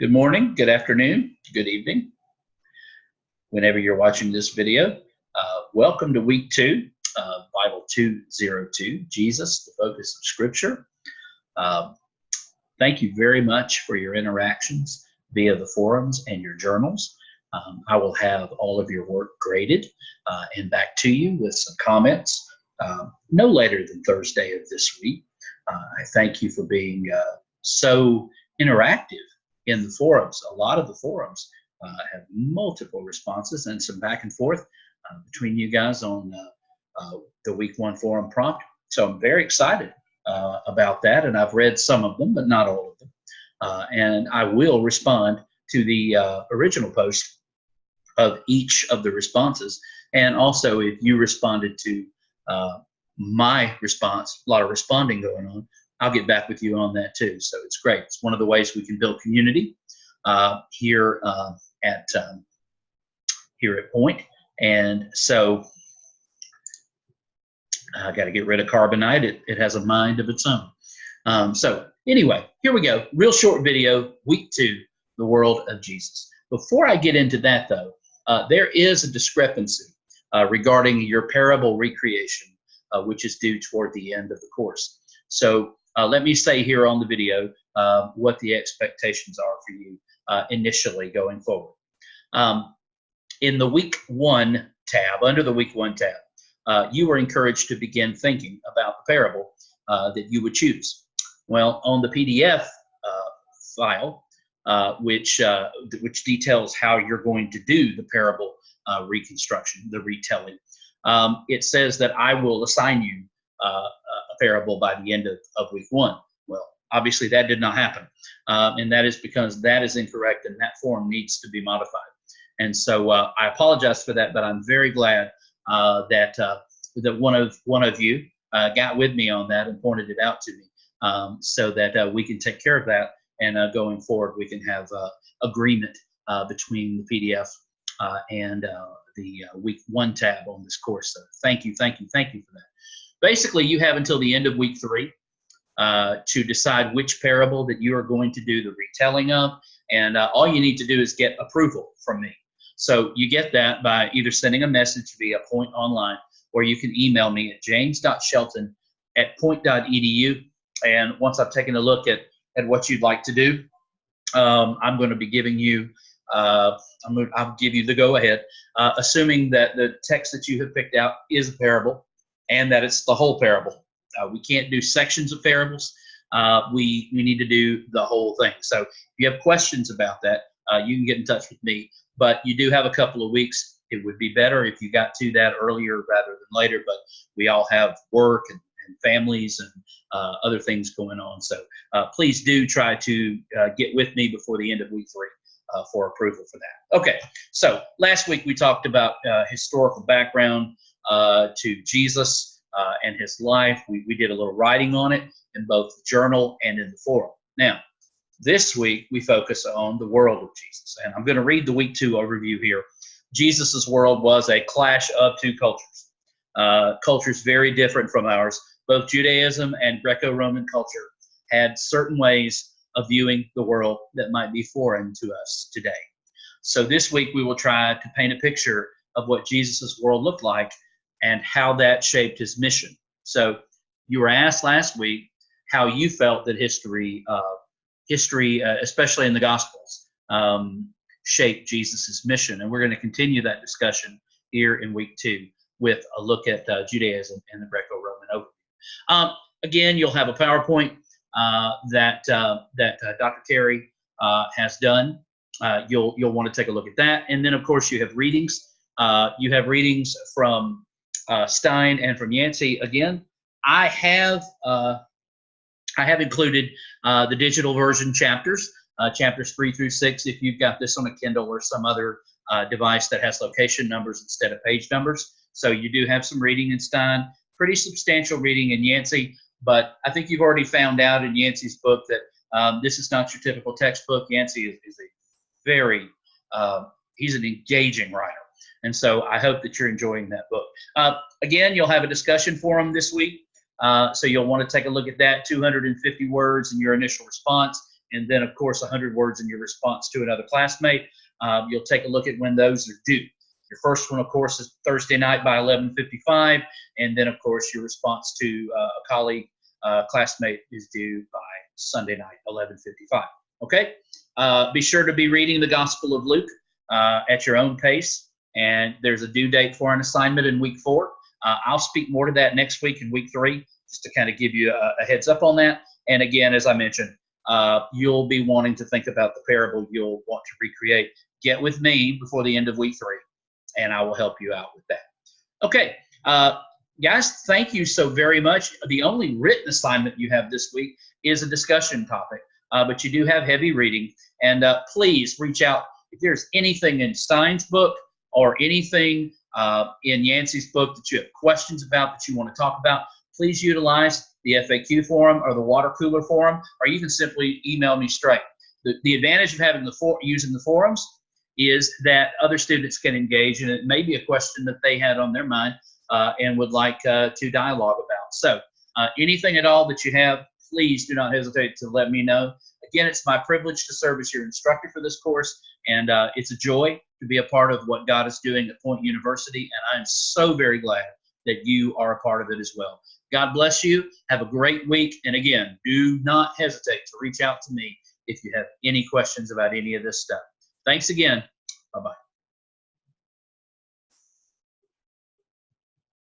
Good morning, good afternoon, good evening, whenever you're watching this video. Welcome to week 2 of Bible 202, Jesus, the focus of Scripture. Thank you very much for your interactions via the forums and your journals. I will have all of your work graded and back to you with some comments no later than Thursday of this week. I thank you for being so interactive in the forums. A lot of the forums have multiple responses and some back and forth between you guys on the week 1 forum prompt. So I'm very excited about that, and I've read some of them, but not all of them. And I will respond to the original post of each of the responses. And also, if you responded to my response, a lot of responding going on, I'll get back with you on that too. So it's great. It's one of the ways we can build community here at Point. And so I got to get rid of carbonite. It has a mind of its own. So anyway, here we go. Real short video, week 2, the world of Jesus. Before I get into that though, there is a discrepancy regarding your parable recreation, which is due toward the end of the course. So let me say here on the video what the expectations are for you initially going forward. In the week 1 tab, under the week 1 tab, you were encouraged to begin thinking about the parable that you would choose. Well, on the PDF file, which details how you're going to do the parable reconstruction, the retelling, it says that I will assign you a parable by the end of week 1. Well, obviously that did not happen, and that is because that is incorrect, and that form needs to be modified. And so I apologize for that, but I'm very glad that one of you got with me on that and pointed it out to me, so that we can take care of that, and going forward we can have agreement between the PDF and the week 1 tab on this course. So thank you for that. Basically, you have until the end of week 3 to decide which parable that you are going to do the retelling of, and all you need to do is get approval from me. So you get that by either sending a message via Point Online, or you can email me at james.shelton@point.edu. And once I've taken a look at what you'd like to do, I'm going to be giving you I'll give you the go-ahead, assuming that the text that you have picked out is a parable and that it's the whole parable. We can't do sections of parables. We need to do the whole thing. So if you have questions about that, you can get in touch with me. But you do have a couple of weeks. It would be better if you got to that earlier rather than later, but we all have work and families and other things going on. So please do try to get with me before the end of week 3 for approval for that. Okay, so last week we talked about historical background to Jesus and his life. We did a little writing on it in both the journal and in the forum. Now, this week we focus on the world of Jesus, and I'm going to read the week 2 overview here. Jesus's world was a clash of 2 cultures. Cultures very different from ours. Both Judaism and Greco-Roman culture had certain ways of viewing the world that might be foreign to us today. So this week we will try to paint a picture of what Jesus's world looked like and how that shaped his mission. So you were asked last week how you felt that history, especially in the Gospels, shaped Jesus's mission, and we're going to continue that discussion here in week 2 with a look at Judaism and the Greco-Roman overview. Again, you'll have a PowerPoint that Dr. Carey has done. You'll want to take a look at that, and then of course you have readings. You have readings from Stein and from Yancey. Again, I have included the digital version chapters, chapters 3 through 6. If you've got this on a Kindle or some other device that has location numbers instead of page numbers, so you do have some reading in Stein, pretty substantial reading in Yancey. But I think you've already found out in Yancey's book that this is not your typical textbook. Yancey is a very, he's an engaging writer. And so I hope that you're enjoying that book. Again, you'll have a discussion forum this week. So you'll want to take a look at that, 250 words in your initial response. and then, of course, 100 words in your response to another classmate. You'll take a look at when those are due. Your first one, of course, is Thursday night by 11:55, and then, of course, your response to a colleague, classmate is due by Sunday night, 11:55. Okay? Be sure to be reading the Gospel of Luke at your own pace, and there's a due date for an assignment in week 4. I'll speak more to that next week in week 3, just to kind of give you a heads up on that. And again, as I mentioned, you'll be wanting to think about the parable you'll want to recreate. Get with me before the end of week 3, and I will help you out with that. Okay, guys, thank you so very much. The only written assignment you have this week is a discussion topic, but you do have heavy reading. And please reach out if there's anything in Stein's book or anything in Yancey's book that you have questions about, that you want to talk about. Please utilize the FAQ forum or the water cooler forum, or you can simply email me straight. The advantage of having using the forums is that other students can engage, and it may be a question that they had on their mind and would like to dialogue about. So anything at all that you have, please do not hesitate to let me know. Again, it's my privilege to serve as your instructor for this course, and it's a joy to be a part of what God is doing at Point University, and I'm so very glad that you are a part of it as well. God bless you. Have a great week, and again, do not hesitate to reach out to me if you have any questions about any of this stuff. Thanks again. Bye-bye.